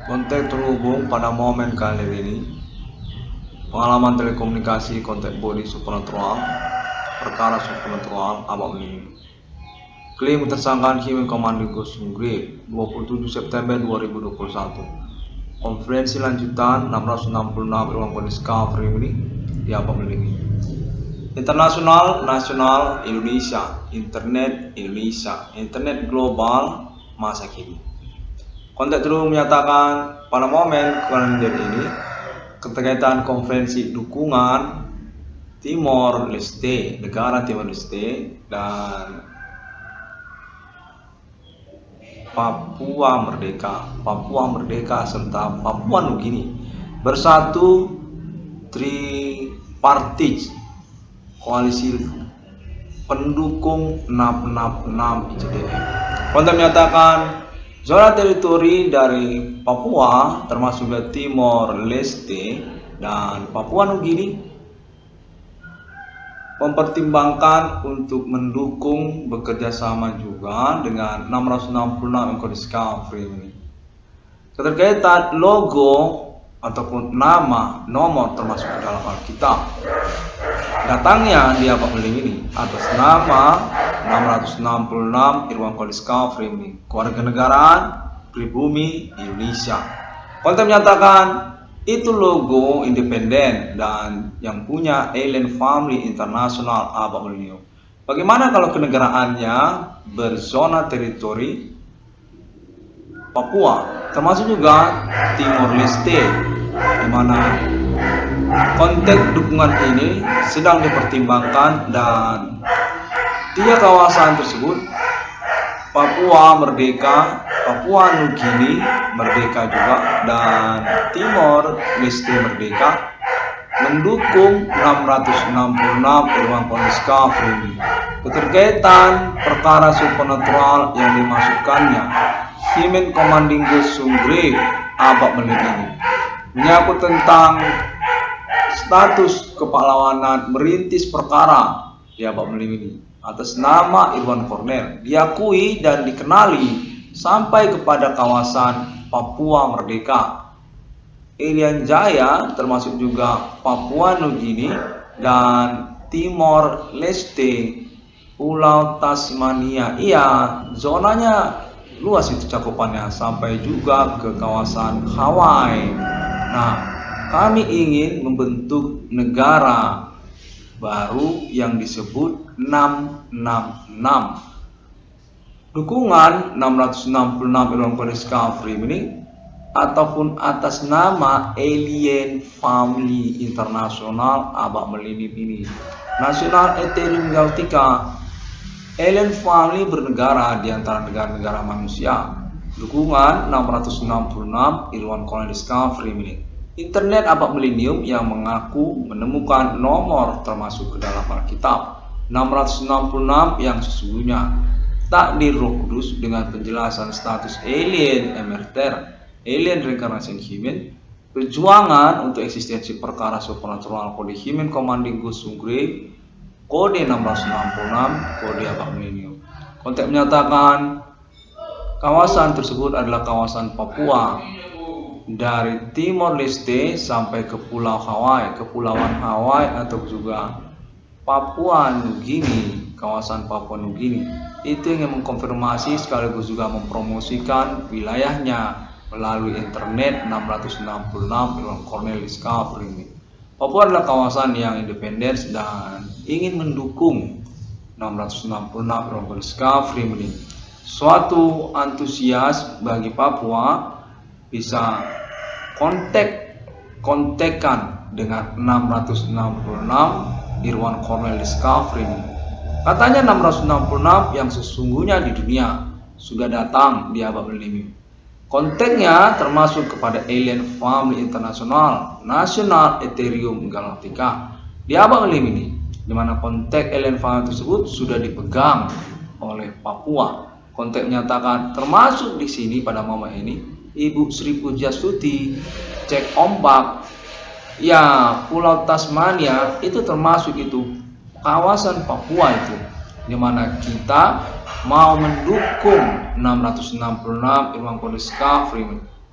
Kontak terhubung pada momen kali ini. Pengalaman telekomunikasi kontak body supernatural, perkara supernatural abang ini. Klaim tersangkaan Human Command Ghost Grade 27 September 2021. Konferensi lanjutan 666 ruang discovery ini di abang ini. Internasional, nasional, Indonesia, internet Indonesia, internet global masa kini. Kontak terus menyatakan pada momen kalender ini keterkaitan konferensi dukungan Timor Leste, negara Timor Leste dan Papua Merdeka serta Papua Nugini bersatu tripartit koalisi pendukung 666 ICDF. Kontak menyatakan zona teritori dari Papua termasuk Timor Leste dan Papua Nugini mempertimbangkan untuk mendukung bekerja sama juga dengan 666 discovery ini. Keterkaitan logo ataupun nama nomor termasuk dalam Alkitab. Datangnya di abad ini atas nama 666 Irwan Discovery ini, kewarganegaraan pribumi Indonesia. Konten menyatakan itu logo independen dan yang punya Alien Family International abad ini. Bagaimana kalau kenegaraannya berzona teritori Papua, termasuk juga Timor Leste, di mana konteks dukungan ini sedang dipertimbangkan dan tiga kawasan tersebut, Papua Merdeka, Papua Nugini Merdeka juga, dan Timor Leste Merdeka mendukung 666 Irwan Discovery. Keterkaitan perkara supernatural yang dimasukkannya Human Commanding Ghost Grade abad ini menyangkut tentang status kepahlawanan merintis perkara di abad ini atas nama Irwan Cornel diakui dan dikenali sampai kepada kawasan Papua Merdeka, Irian Jaya termasuk juga Papua Nugini dan Timor Leste, Pulau Tasmania. Iya, zonanya luas itu cakupannya sampai juga ke kawasan Hawaii. Nah, kami ingin membentuk negara baru yang disebut 666. Dukungan 666 Irwan Discovery ini ataupun atas nama Alien Family International abad milenium ini. Nasional Ethereum Galactica. Alien Family bernegara di antara negara-negara manusia. Dukungan 666 Irwan Discovery ini. Internet abad milenium yang mengaku menemukan nomor termasuk ke dalam Alkitab 666 yang sesungguhnya takdir Roh Kudus dengan penjelasan status alien emerter, alien reincarnation human, perjuangan untuk eksistensi perkara supernatural kode Human Commanding Ghost Grade, kode 666, kode abad milenium. Konteks menyatakan kawasan tersebut adalah kawasan Papua dari Timor Leste sampai ke Pulau Hawaii, Kepulauan Hawaii atau juga Papua Nugini, kawasan Papua Nugini. Itu yang mengkonfirmasi sekaligus juga mempromosikan wilayahnya melalui internet 666 Irwan Cornel Discovery ini. Papua adalah kawasan yang independen dan ingin mendukung 666 Irwan Discovery ini. Suatu antusias bagi Papua bisa kontekan dengan 666 Irwan Cornel Discovery. Katanya 666 yang sesungguhnya di dunia sudah datang di abad milenium. Konteksnya termasuk kepada Alien Family International, Nasional Ethereum Galactica di abad milenium ini, di mana konteks Alien Family tersebut sudah dipegang oleh Papua. Konteks menyatakan termasuk di sini pada momen ini Ibu Sri Pujastuti, cek ombak, ya Pulau Tasmania itu termasuk itu kawasan Papua itu, di mana kita mau mendukung 666 Irwan Discovery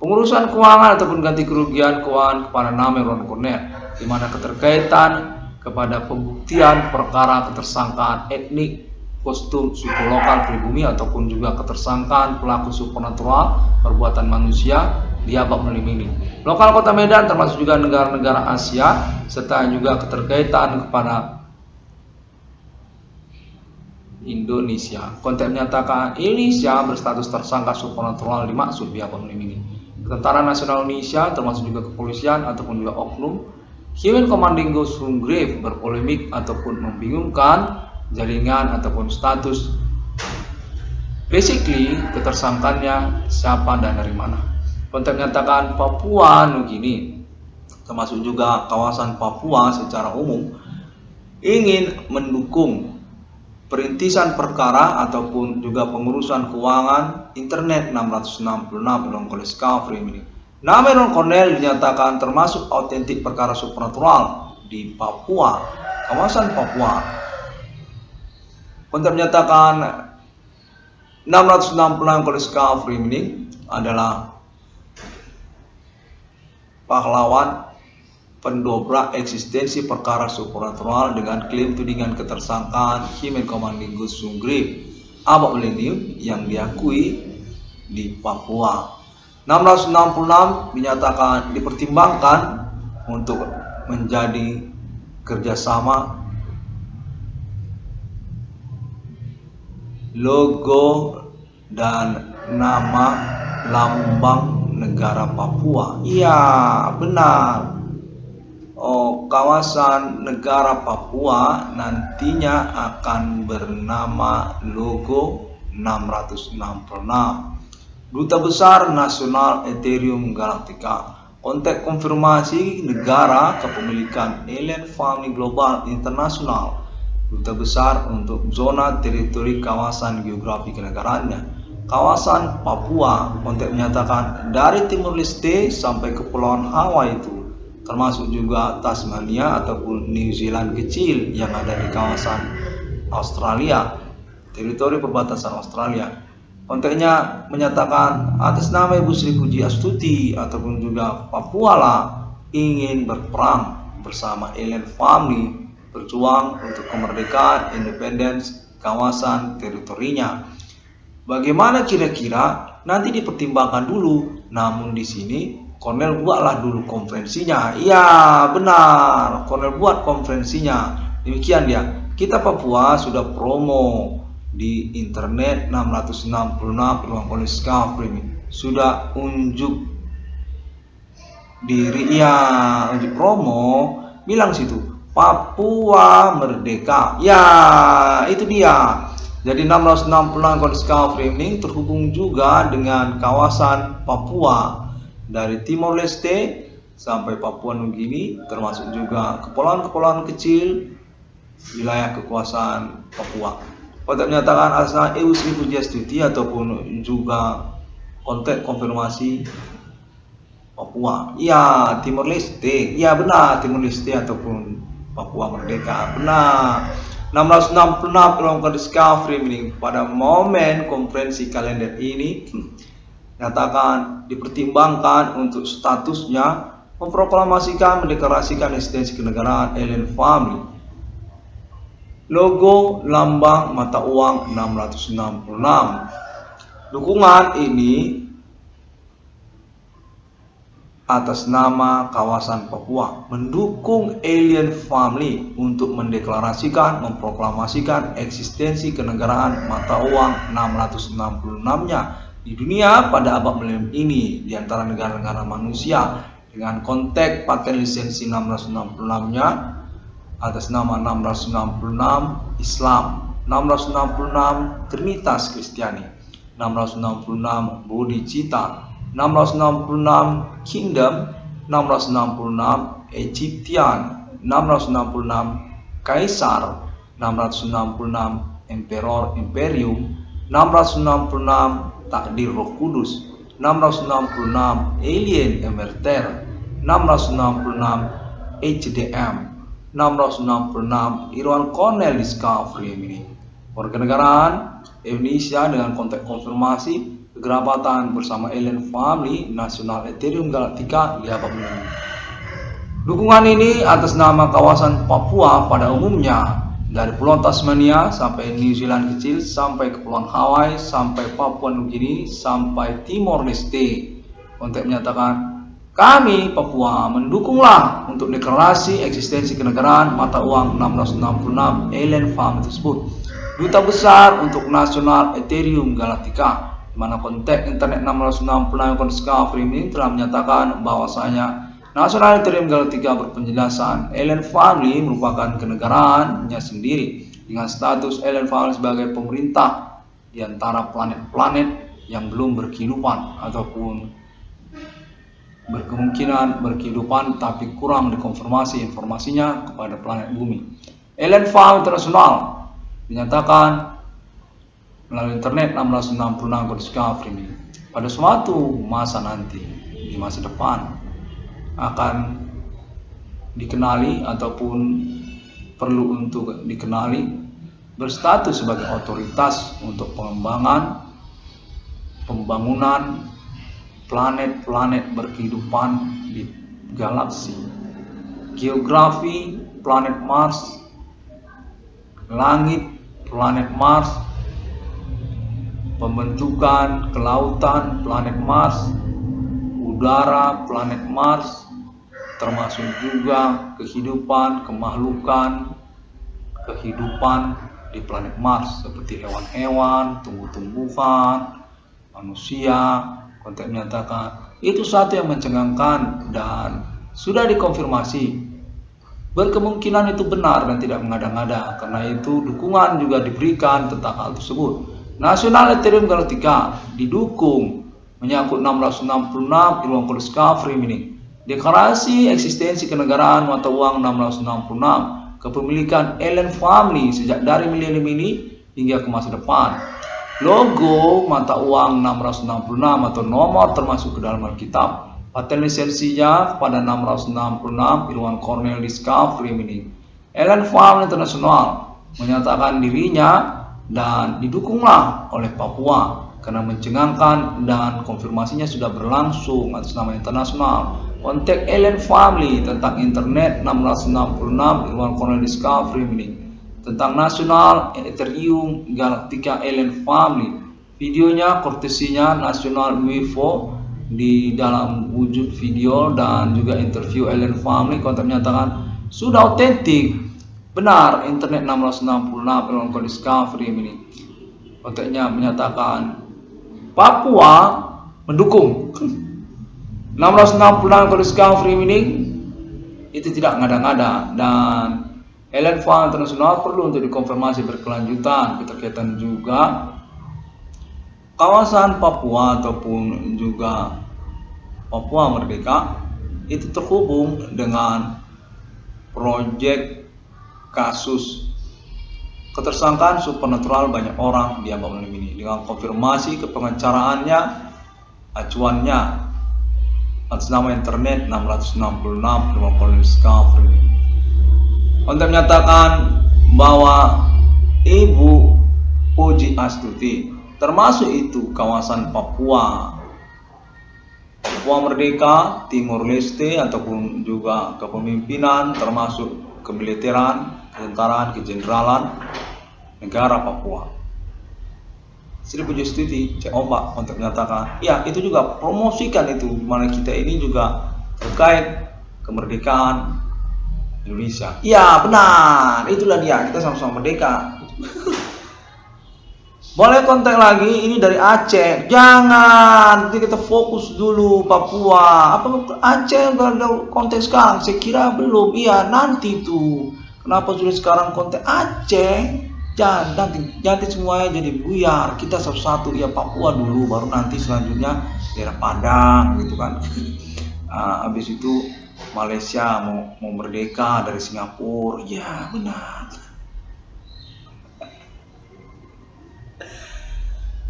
Pengurusan keuangan ataupun ganti kerugian keuangan kepada nama Ron Cornell, di mana keterkaitan kepada pembuktian perkara ketersangkaan etnik, kostum, suku lokal pribumi ataupun juga ketersangkaan pelaku supernatural perbuatan manusia di abad melini. Lokal Kota Medan termasuk juga negara-negara Asia serta juga keterkaitan kepada Indonesia. Konteks menyatakan Indonesia berstatus tersangka supernatural dimaksud di abad melini. Tentara Nasional Indonesia termasuk juga kepolisian ataupun juga oknum Human Commanding Ghost Grave berpolemik ataupun membingungkan jaringan ataupun status. Basically ketersangkannya siapa dan dari mana. Konteks menyatakan Papua Nugini termasuk juga kawasan Papua secara umum ingin mendukung perintisan perkara ataupun juga pengurusan keuangan internet 666 Ron Discovery. Nama Ron Cornell dinyatakan termasuk autentik perkara supernatural di Papua, kawasan Papua. Untuk menyatakan 666 Discovery ini adalah pahlawan pendobrak eksistensi perkara supernatural dengan klaim tudingan ketersangkaan Human Commanding Ghost Grave abad milenium yang diakui di Papua. 666 dinyatakan dipertimbangkan untuk menjadi kerjasama logo dan nama lambang negara Papua. Iya, benar. Kawasan negara Papua nantinya akan bernama logo 666. Duta Besar Nasional Ethereum Galactica. Konteks konfirmasi negara kepemilikan Alien Family Global Internasional. Duta Besar untuk zona teritori kawasan geografi kenegaraannya. Kawasan Papua, konteks menyatakan dari Timur Leste sampai Kepulauan Hawaii itu, termasuk juga Tasmania ataupun New Zealand kecil yang ada di kawasan Australia, teritori perbatasan Australia. Konteksnya menyatakan atas nama Ibu Sri Puji Astuti ataupun juga Papua lah ingin berperang bersama Alien Family berjuang untuk kemerdekaan independence kawasan teritorinya. Bagaimana kira-kira nanti dipertimbangkan dulu, namun di sini Cornell buatlah dulu konferensinya. Iya, benar. Cornell buat konferensinya. Demikian dia. Kita Papua sudah promo di internet 666 Ruang Discovery. Sudah unjuk diri, ya, unjuk promo. Bilang situ, Papua Merdeka. Ya, itu dia. Jadi 666 Discovery ini terhubung juga dengan kawasan Papua. Dari Timor Leste sampai Papua Nugini, termasuk juga kepulauan-kepulauan kecil wilayah kekuasaan Papua. Konteks menyatakan asal Ibu Sri Puji Astuti ataupun juga konteks konfirmasi Papua. Ya, Timor Leste. Ya, benar, Timor Leste ataupun Papua Merdeka. Benar. 666 Ruang Discovery ini pada momen konferensi kalender ini nyatakan dipertimbangkan untuk statusnya memproklamasikan mendeklarasikan eksistensi kenegaraan Alien Family. Logo lambang mata uang 666. Dukungan ini atas nama kawasan Papua mendukung Alien Family untuk mendeklarasikan memproklamasikan eksistensi kenegaraan mata uang 666-nya di dunia pada abad milenium ini di antara negara-negara manusia dengan konteks paten lisensi 666-nya atas nama 666 Islam, 666 Trinitas Kristiani, 666 Bodhicitta, 666 Kingdom, 666 Egyptian, 666 Kaisar, 666 Emperor Imperium, 666 Takdir Roh Kudus, 666 Alien Emerter, 666 HDM, 666 Irwan Cornell Discovery ini. Warga negaraan Indonesia dengan konteks konfirmasi kekerabatan bersama alien family nasional Ethereum Galactica di abad melini. Dukungan ini atas nama kawasan Papua pada umumnya, dari Pulau Tasmania sampai New Zealand kecil, sampai Kepulauan Hawaii, sampai Papua Nugini, sampai Timor Leste. Untuk menyatakan, kami Papua mendukunglah untuk deklarasi eksistensi kenegaraan mata uang 1666 alien farm tersebut. Duta besar untuk nasional Ethereum Galactica, di mana kontak internet 1666 Discovery ini telah menyatakan bahwasanya nasional Ethereum Galactica berpenjelasan alien family merupakan kenegaraannya sendiri dengan status alien family sebagai pemerintah di antara planet-planet yang belum berkehidupan ataupun berkemungkinan berkehidupan tapi kurang dikonfirmasi informasinya kepada planet bumi. Alien Farm Internasional dinyatakan melalui internet 1666 Discovery ini pada suatu masa nanti, di masa depan akan dikenali ataupun perlu untuk dikenali berstatus sebagai otoritas untuk pengembangan pembangunan planet-planet berkehidupan di galaksi, geografi planet Mars, langit planet Mars, pembentukan kelautan planet Mars, udara planet Mars, termasuk juga kehidupan, kemakhlukan, kehidupan di planet Mars seperti hewan-hewan, tumbuh-tumbuhan, manusia. Kontak menyatakan itu satu yang mencengangkan dan sudah dikonfirmasi. Berkemungkinan itu benar dan tidak mengada-ngada, karena itu dukungan juga diberikan tentang hal tersebut. Nasional Ethereum Galactica didukung menyangkut 1666 Ruang Discovery ini. Deklarasi eksistensi kenegaraan mata uang 1666, kepemilikan alien family sejak dari milenium ini hingga ke masa depan. Logo mata uang 666 atau nomor termasuk ke dalam Alkitab. Paten lisensinya pada 666 Irwan Cornell Discovery ini. Alien Farm Internasional menyatakan dirinya dan didukunglah oleh Papua karena mencengangkan dan konfirmasinya sudah berlangsung atas nama internasional. Kontak Alien Family tentang internet 1666 Irwan Cornell Discovery ini. Tentang nasional Ethereum Galactica Alien Family. Videonya kortesinya nasional UFO di dalam wujud video dan juga interview Alien Family. Kontak menyatakan sudah otentik, benar internet 1666 Alien Discovery ini. Kontaknya menyatakan Papua mendukung 1666 Discovery ini. Itu tidak ngada-ngada dan Alien Farm Internasional perlu untuk dikonfirmasi berkelanjutan keterkaitan juga kawasan Papua ataupun juga Papua Merdeka itu terhubung dengan proyek kasus ketersangkaan supernatural banyak orang di abad ini dengan konfirmasi kepengacaranya acuannya atas nama internet 666 Ruang Discovery. Untuk menyatakan bahwa Ibu Puji Astuti termasuk itu kawasan Papua Merdeka, Timor Leste ataupun juga kepemimpinan termasuk kemiliteran, ketentaraan, kejeneralan negara Papua. Sri Puji Astuti cek ombak untuk menyatakan ya itu juga promosikan itu mana kita ini juga terkait kemerdekaan Indonesia. Ya benar, itulah dia, kita sama-sama merdeka. Boleh kontak lagi, ini dari Aceh. Jangan, nanti kita fokus dulu Papua. Apa Aceh udah ada kontak sekarang? Saya kira belum. Iya nanti tuh. Kenapa sudah sekarang kontak Aceh? Jangan nanti semuanya jadi buyar. Kita satu-satu ya Papua dulu, baru nanti selanjutnya daerah Padang gitu kan. Habis itu Malaysia mau merdeka dari Singapura. Ya benar.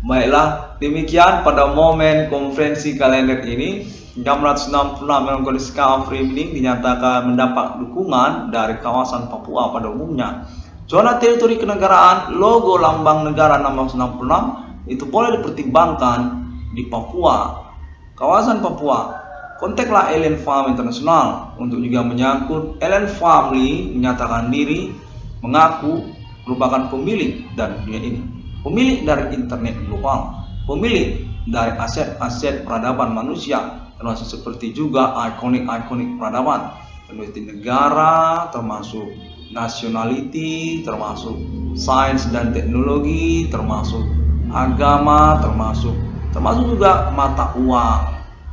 Baiklah, demikian pada momen konferensi kalender ini 666 Melankoli Discovery ini dinyatakan mendapat dukungan dari kawasan Papua pada umumnya. Zona teritori kenegaraan logo lambang negara 666 itu boleh dipertimbangkan di Papua, kawasan Papua. Kontaklah Alien Farm International untuk juga menyangkut Alien Family menyatakan diri mengaku merupakan pemilik dari dunia ini, pemilik dari internet global, pemilik dari aset-aset peradaban manusia, termasuk seperti juga ikonik-ikonik peradaban, termasuk negara, termasuk nationality, termasuk sains dan teknologi, termasuk agama, termasuk juga mata uang.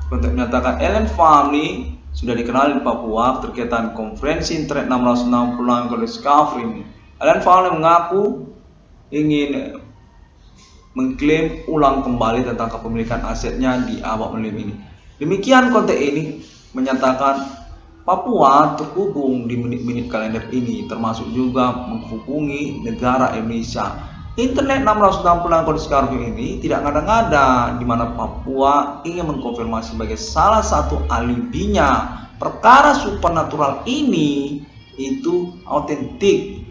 Untuk menyatakan Alien Family sudah dikenal di Papua terkaitan konferensi internet 666 Discovery ini. Alien Family mengaku ingin mengklaim ulang kembali tentang kepemilikan asetnya di Abak Melim ini. Demikian konteks ini menyatakan Papua terhubung di menit-menit kalender ini, termasuk juga menghubungi negara Indonesia. Internet 666 Discovery ini tidak ngada-ngada, di mana Papua ingin mengkonfirmasi sebagai salah satu alibinya. Perkara supernatural ini itu autentik,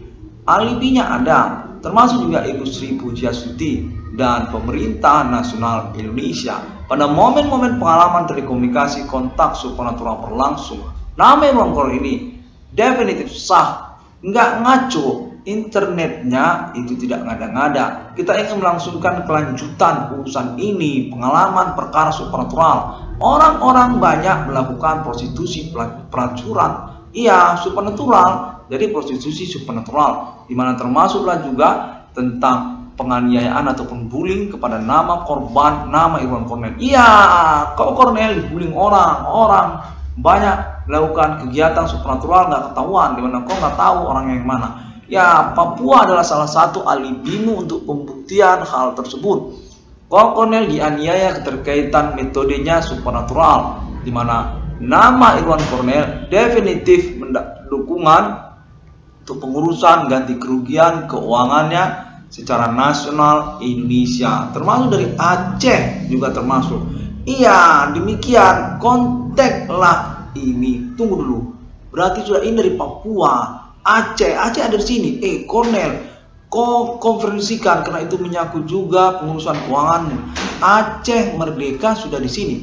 alibinya ada, termasuk juga Ibu Sri Pujiastuti dan pemerintah nasional Indonesia. Pada momen-momen pengalaman telekomunikasi kontak supernatural berlangsung, nama Irwan Kornel ini definitif sah, nggak ngaco. Internetnya itu tidak ngada-ngada. Kita ingin melangsungkan kelanjutan urusan ini, pengalaman perkara supernatural. Orang-orang banyak melakukan prostitusi pelacuran, iya supernatural. Jadi prostitusi supernatural, dimana termasuklah juga tentang penganiayaan ataupun bullying kepada nama korban, nama Irwan Kornel. Iya, kok Kornel dibullying orang banyak melakukan kegiatan supernatural nggak ketahuan, dimana kok nggak tahu orang yang mana. Ya, Papua adalah salah satu alibimu untuk pembuktian hal tersebut. Kornel dianiaya keterkaitan metodenya supernatural, di mana nama Irwan Kornel definitif dukungan untuk pengurusan ganti kerugian keuangannya secara nasional Indonesia, termasuk dari Aceh juga termasuk. Iya, demikian kontaklah ini. Tunggu dulu, berarti sudah ini dari Papua. Aceh ada di sini. Kornel, kau konferensikan karena itu menyangkut juga pengurusan keuanganmu. Aceh Merdeka sudah di sini.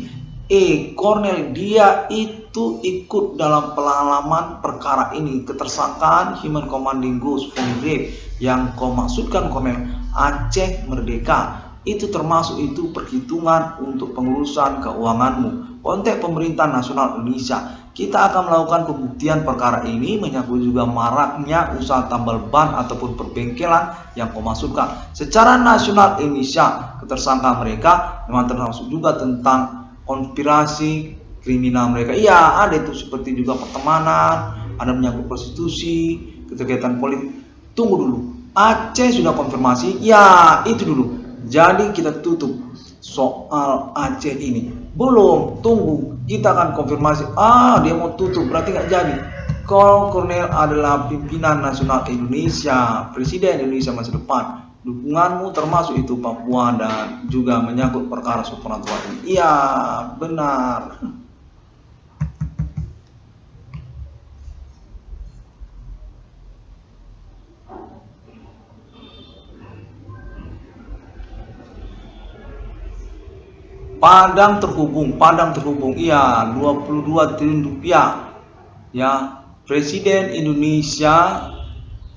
Kornel, dia itu ikut dalam pengalaman perkara ini, ketersangkaan Human Commanding Ghost from Grave yang kau maksudkan Kornel. Aceh Merdeka itu termasuk itu perhitungan untuk pengurusan keuanganmu. Konteks pemerintah nasional Indonesia. Kita akan melakukan pembuktian perkara ini menyangkut juga maraknya usaha tambal ban ataupun perbengkelan yang kau masukkan. Secara nasional Indonesia, ketersangkaan mereka memang termasuk juga tentang konspirasi kriminal mereka. Iya, ada itu seperti juga pertemanan, ada menyangkut prostitusi, keterkaitan politik. Tunggu dulu, Aceh sudah konfirmasi? Ya, itu dulu. Jadi kita tutup soal Aceh ini. Belum, tunggu, kita akan konfirmasi. Dia mau tutup, berarti nggak jadi. Kalau Kornel adalah pimpinan nasional Indonesia, Presiden Indonesia masa depan, dukunganmu termasuk itu Papua dan juga menyangkut perkara supernatural ini. Iya, benar. Padang terhubung, iya, 22 triliun rupiah. Ya, Presiden Indonesia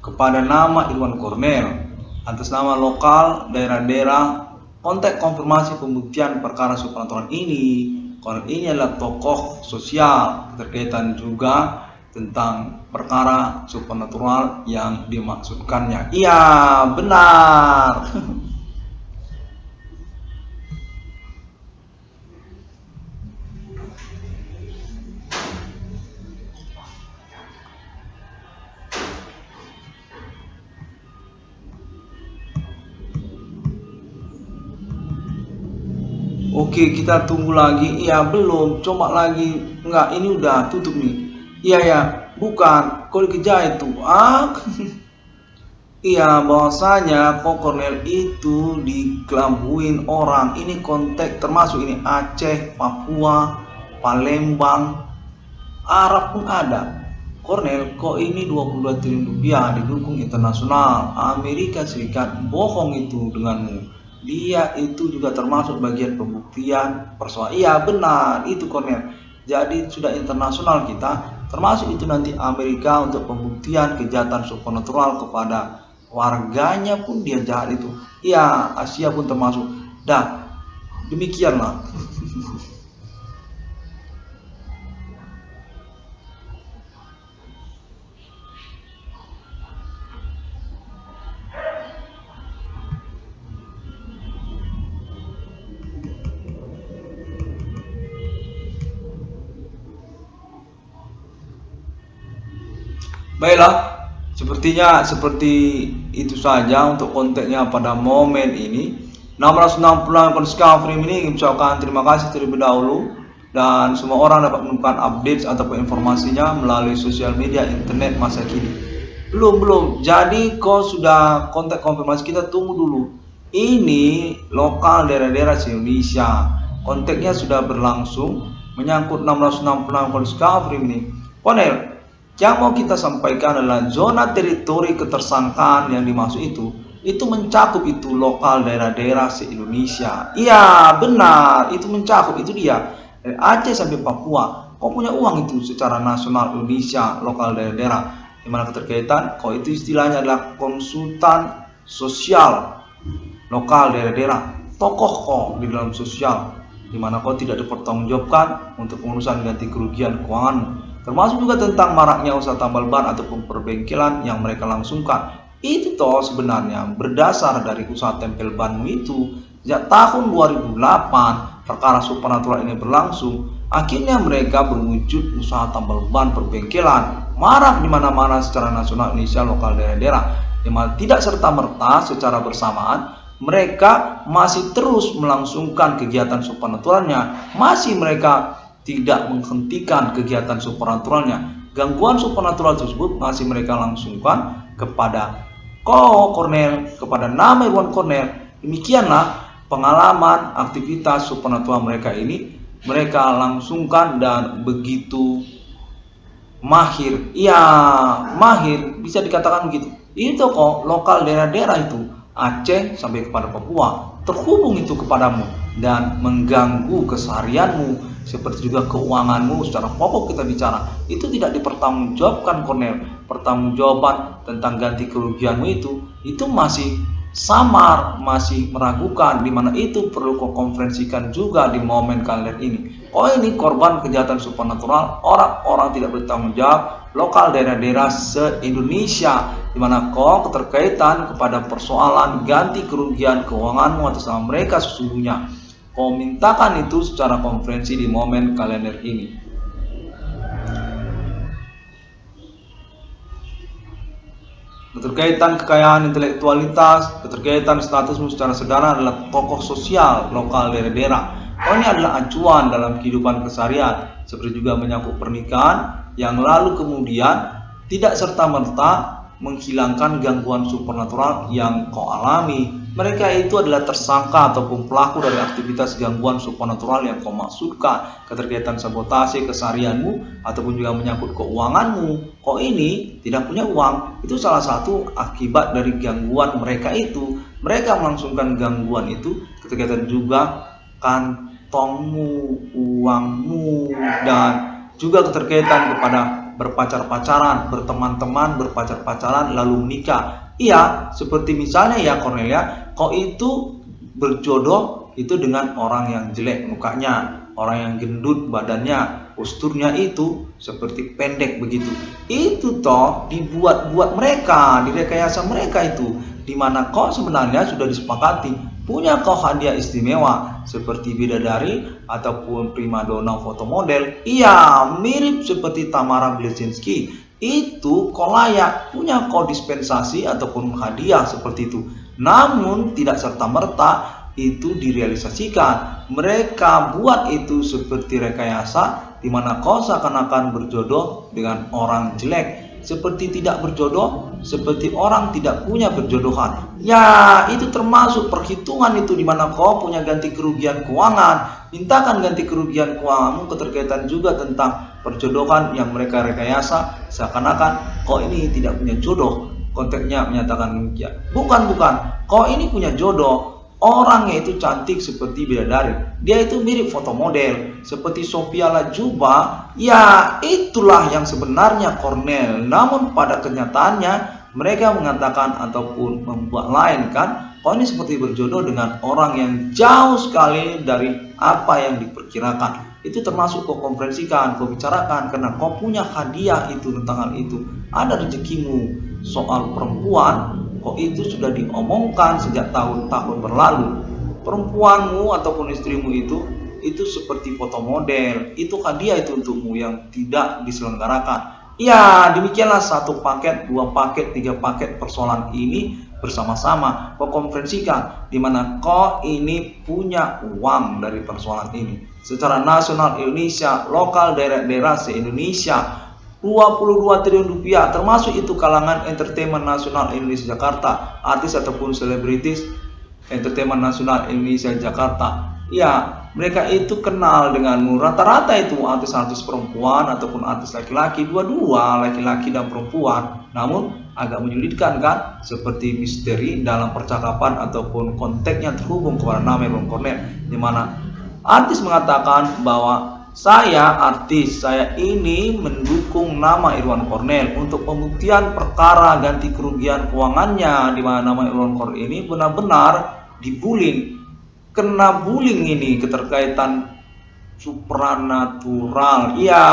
kepada nama Irwan Kornel atas nama lokal daerah-daerah. Kontak konfirmasi pembuktian perkara supernatural ini. Kornel ini adalah tokoh sosial terkaitan juga tentang perkara supernatural yang dimaksudkannya. Iya, benar. Oke, kita tunggu lagi. Iya, belum. Coba lagi. Enggak, ini udah tutup nih. Iya ya, bukan. Kok dikejar itu? Iya, bahwasanya kok Kornel itu dikelabui orang. Ini konteks termasuk ini Aceh, Papua, Palembang, Arab pun ada. Kornel, kok ini 22 triliun rupiah didukung internasional Amerika Serikat, bohong itu denganmu. dia itu juga termasuk bagian pembuktian persoalan. Iya benar, itu Cornel. Jadi sudah internasional kita, termasuk itu nanti Amerika untuk pembuktian kejahatan supernatural kepada warganya pun dia jahat itu. Iya, Asia pun termasuk. Dah, demikianlah. Baiklah, sepertinya seperti itu saja untuk kontennya pada momen ini. 666 Discovery ini mengucapkan terima kasih terlebih dahulu, dan semua orang dapat menemukan update ataupun informasinya melalui sosial media internet masa kini. Belum. Jadi kau sudah kontak konfirmasi, kita tunggu dulu. Ini lokal daerah-daerah Indonesia. Kontaknya sudah berlangsung menyangkut 666 Discovery ini. Konel, yang mau kita sampaikan adalah zona teritori ketersangkaan yang dimaksud itu mencakup itu lokal daerah-daerah se-Indonesia. Iya benar, itu mencakup, itu dia dari Aceh sampai Papua. Kau punya uang itu secara nasional Indonesia, lokal daerah-daerah. Dimana keterkaitan, kau itu istilahnya adalah konsultan sosial lokal daerah-daerah, tokoh kau di dalam sosial, dimana kau tidak dipertanggungjawabkan untuk pengurusan ganti kerugian keuanganmu, termasuk juga tentang maraknya usaha tambal ban ataupun perbengkelan yang mereka langsungkan. Itu toh sebenarnya berdasar dari usaha tempel banmu itu. Sejak tahun 2008 perkara supernatural ini berlangsung, akhirnya mereka berwujud usaha tambal ban perbengkelan marak di mana-mana secara nasional Indonesia, lokal daerah-daerah, yang tidak serta-merta secara bersamaan mereka masih terus melangsungkan kegiatan supernaturalnya, masih mereka tidak menghentikan kegiatan supernaturalnya. Gangguan supernatural tersebut masih mereka langsungkan kepada Cornel, kepada nama Irwan Cornel. Demikianlah pengalaman aktivitas supernatural mereka ini, mereka langsungkan dan begitu mahir. Iya, mahir, bisa dikatakan begitu. Itu kok lokal daerah-daerah itu, Aceh sampai kepada Papua, terhubung itu kepadamu dan mengganggu keseharianmu, seperti juga keuanganmu secara pokok kita bicara. Itu tidak dipertanggungjawabkan Cornel. Pertanggungjawaban tentang ganti kerugianmu itu masih samar, masih meragukan, dimana itu perlu kau konferensikan juga di momen kalian ini. Oh ini korban kejahatan supernatural, orang-orang tidak bertanggung jawab, lokal daerah-daerah se-Indonesia, dimana kau keterkaitan kepada persoalan ganti kerugian keuanganmu atas nama mereka sesungguhnya. Kau mintakan itu secara konferensi di momen kalender ini. Keterkaitan kekayaan intelektualitas, keterkaitan statusmu secara sederhana adalah tokoh sosial lokal daerah-daerah. Oh ini adalah acuan dalam kehidupan keseharian, seperti juga menyangkut pernikahan yang lalu kemudian tidak serta-merta menghilangkan gangguan supernatural yang kau alami. Mereka itu adalah tersangka ataupun pelaku dari aktivitas gangguan supernatural yang kau maksudkan, keterkaitan sabotase keseharianmu ataupun juga menyangkut keuanganmu. Kau ini tidak punya uang, itu salah satu akibat dari gangguan mereka itu. Mereka melangsungkan gangguan itu, keterkaitan juga kantongmu, uangmu, dan juga keterkaitan kepada berpacar-pacaran, berteman-teman, berpacar-pacaran, lalu menikah. Iya, seperti misalnya ya Cornelia, kau itu berjodoh itu dengan orang yang jelek mukanya, orang yang gendut badannya, posturnya itu seperti pendek begitu. Itu toh dibuat-buat mereka, direkayasa mereka itu, dimana kau sebenarnya sudah disepakati punya kau hadiah istimewa seperti bidadari ataupun primadona foto model. Iya, mirip seperti Tamara Bleszinski. Itu kau layak punya kau dispensasi ataupun hadiah seperti itu. Namun tidak serta-merta itu direalisasikan. Mereka buat itu seperti rekayasa, di mana kau seakan-akan berjodoh dengan orang jelek, seperti tidak berjodoh, seperti orang tidak punya berjodohan. Ya, itu termasuk perhitungan itu, di mana kau punya ganti kerugian keuangan. Mintakan ganti kerugian keuanganmu, keterkaitan juga tentang perjodohan yang mereka rekayasa, seakan-akan kau ini tidak punya jodoh. Konteksnya menyatakan demikian. Bukan, kau ini punya jodoh. Orangnya itu cantik seperti bidadari. Dia itu mirip foto model seperti Sophia Latjuba. Ya, itulah yang sebenarnya Cornel. Namun pada kenyataannya mereka mengatakan ataupun membuat lain kan. Kau ini seperti berjodoh dengan orang yang jauh sekali dari apa yang diperkirakan. Itu termasuk kau konferensikan, kau bicarakan karena kau punya hadiah itu tentang hal itu. Ada rezekimu. Soal perempuan, kok itu sudah diomongkan sejak tahun-tahun berlalu. Perempuanmu ataupun istrimu itu seperti foto model. Itu hadiah itu untukmu yang tidak diselenggarakan. Ya, demikianlah 1 paket, 2 paket, 3 paket persoalan ini bersama-sama kau konferensikan di mana kau ini punya uang dari persoalan ini. Secara nasional Indonesia, lokal daerah-daerah se-Indonesia 22 triliun rupiah, termasuk itu kalangan entertainment nasional Indonesia Jakarta, artis ataupun selebritis entertainment nasional Indonesia Jakarta. Ya, mereka itu kenal denganmu. Rata-rata itu artis-artis perempuan ataupun artis laki-laki, dua-dua laki-laki dan perempuan. Namun agak menyulitkan kan, seperti misteri dalam percakapan ataupun konteksnya terhubung kepada nama Irwan Cornel, di mana artis mengatakan bahwa saya artis, saya ini mendukung nama Irwan Cornel untuk pembuktian perkara ganti kerugian keuangannya, di mana nama Irwan Cornel ini benar-benar dibullying, kena bullying ini keterkaitan supranatural. Iya,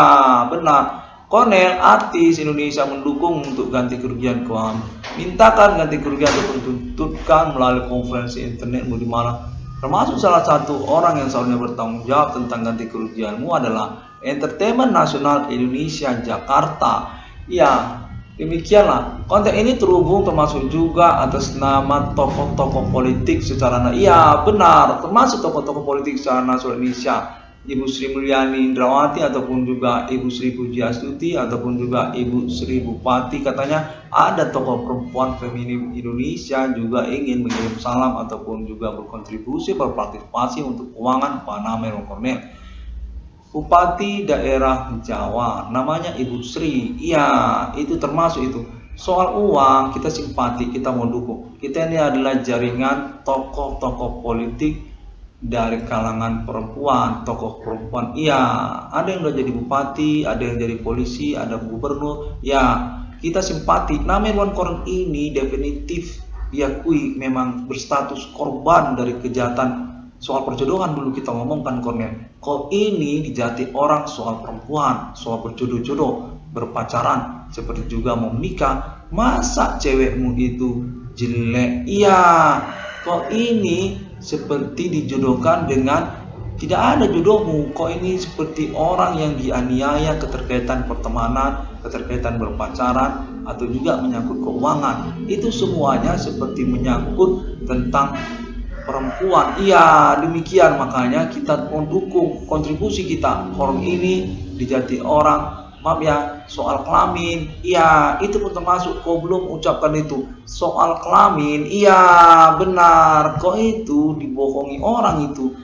benar. Cornel artis Indonesia mendukung untuk ganti kerugian keuangan. Mintakan ganti kerugian ataupun tuntutkan melalui konferensi internet di mana termasuk salah satu orang yang seharusnya bertanggung jawab tentang ganti kerugianmu adalah Entertainment Nasional Indonesia Jakarta. Ya, demikianlah. Konten ini terhubung termasuk juga atas nama tokoh-tokoh politik secara benar, termasuk tokoh-tokoh politik secara nasional Indonesia. Ibu Sri Mulyani Indrawati ataupun juga Ibu Sri Pujiastuti ataupun juga Ibu Sri Bupati, katanya ada tokoh perempuan feminim Indonesia juga ingin mengirim salam ataupun juga berkontribusi berpartisipasi untuk keuangan kepada nama Irwan Cornel. Bupati daerah Jawa namanya Ibu Sri. Iya, itu termasuk itu. Soal uang kita simpati, kita mau dukung. Kita ini adalah jaringan tokoh-tokoh politik dari kalangan perempuan, tokoh perempuan. Iya, ada yang udah jadi bupati, ada yang jadi polisi, ada gubernur. Ya, kita simpati. Nama Irwan Cornel ini definitif diakui memang berstatus korban dari kejahatan soal perjodohan. Dulu kita ngomongkan Cornel, kok ini dijati orang soal perempuan, soal berjodoh-jodoh, berpacaran, seperti juga mau menikah. Masa cewekmu itu jelek? Iya, kok ini seperti dijodohkan dengan tidak ada jodohmu. Kok ini seperti orang yang dianiaya keterkaitan pertemanan, keterkaitan berpacaran, atau juga menyangkut keuangan. Itu semuanya seperti menyangkut tentang perempuan. Iya, demikian makanya kita mendukung kontribusi kita. Orang ini dijati orang, maaf ya, soal kelamin. Iya, itu pun termasuk. Kau belum ucapkan itu soal kelamin. Iya, benar. Kok itu dibohongi orang itu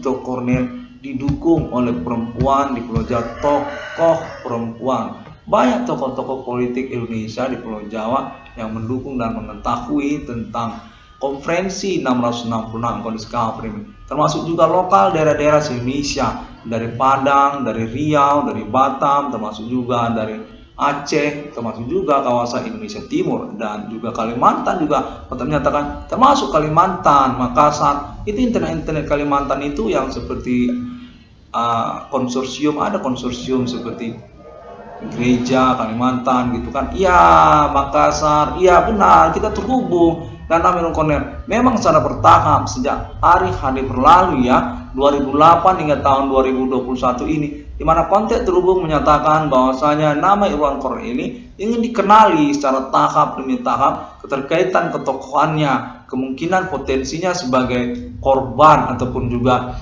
toh Cornel didukung oleh perempuan di Pulau Jawa, tokoh perempuan. Banyak tokoh-tokoh politik Indonesia di Pulau Jawa yang mendukung dan mengetahui tentang konferensi 666 kondisi ini, termasuk juga lokal daerah-daerah Indonesia, dari Padang, dari Riau, dari Batam, termasuk juga dari Aceh, termasuk juga kawasan Indonesia Timur dan juga Kalimantan juga menyatakan, termasuk Kalimantan, Makassar. Itu internet Kalimantan itu yang seperti konsorsium, ada konsorsium seperti gereja Kalimantan gitu kan. Iya, Makassar, iya benar, kita terhubung. Dan nama Irwan Cornel memang secara bertahap sejak hari berlalu ya, 2008 hingga tahun 2021 ini, di mana konteks terhubung menyatakan bahwasanya nama Irwan Cornel ini ingin dikenali secara tahap demi tahap keterkaitan ketokohannya, kemungkinan potensinya sebagai korban ataupun juga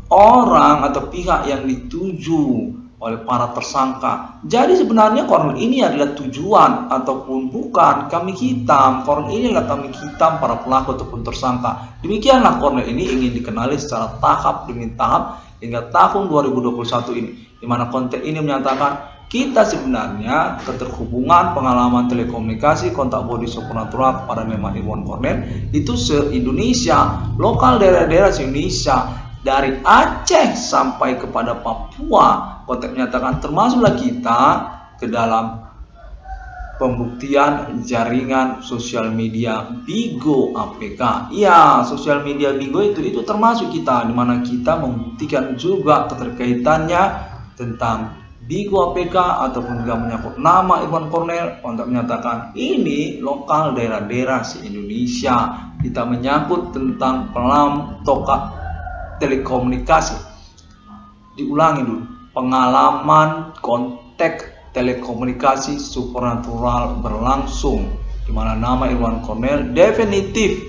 orang atau pihak yang dituju oleh para tersangka. Jadi sebenarnya Cornel ini adalah tujuan ataupun bukan kambing hitam. Cornel ini adalah kambing hitam para pelaku ataupun tersangka. Demikianlah Cornel ini ingin dikenali secara tahap demi tahap hingga tahun 2021 ini, di mana konteks ini menyatakan kita sebenarnya keterhubungan pengalaman telekomunikasi kontak body supernatural kepada Nyoman Irwan Cornel itu se-Indonesia, lokal daerah-daerah se-Indonesia, dari Aceh sampai kepada Papua. Kontak menyatakan termasuklah kita ke dalam pembuktian jaringan sosial media Bigo APK. Ya, sosial media Bigo itu termasuk kita, di mana kita membuktikan juga keterkaitannya tentang Bigo APK ataupun juga menyangkut nama Irwan Cornel. Untuk menyatakan ini lokal daerah-daerah se-Indonesia. Kita menyangkut tentang pelam tokak telekomunikasi. Diulangi dulu, pengalaman kontak telekomunikasi supernatural berlangsung, di mana nama Irwan Cornel definitif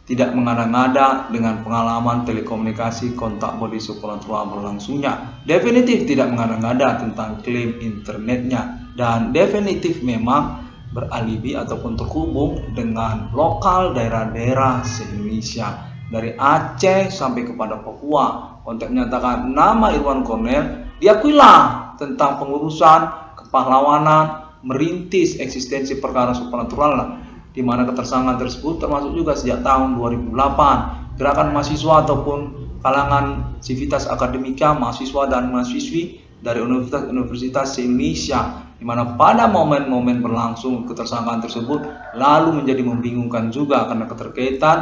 tidak mengada-ngada dengan pengalaman telekomunikasi kontak body supernatural berlangsungnya. Definitif tidak mengada-ngada tentang klaim internetnya, dan definitif memang beralibi ataupun terhubung dengan lokal daerah-daerah se-Indonesia dari Aceh sampai kepada Papua. Kontak menyatakan nama Irwan Cornel diakuilah tentang pengurusan kepahlawanan, merintis eksistensi perkara supernatural, di mana ketersangkaan tersebut termasuk juga sejak tahun 2008 gerakan mahasiswa ataupun kalangan sivitas akademika, mahasiswa dan mahasiswi dari universitas se-Indonesia, di mana pada momen-momen berlangsung ketersangkaan tersebut lalu menjadi membingungkan juga karena keterkaitan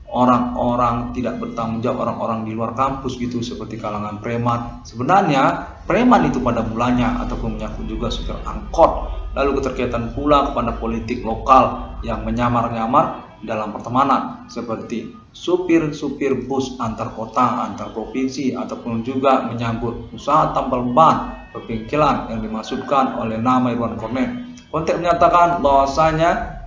orang-orang tidak bertanggung jawab, orang-orang di luar kampus gitu, seperti kalangan preman. Sebenarnya preman itu pada mulanya ataupun menyangkut juga supir angkot. Lalu keterkaitan pula kepada politik lokal yang menyamar-nyamar dalam pertemanan, seperti supir-supir bus antar kota, antar provinsi, ataupun juga menyangkut usaha tambal ban pembengkelan yang dimaksudkan oleh nama Irwan Cornel. Kontek menyatakan bahwasanya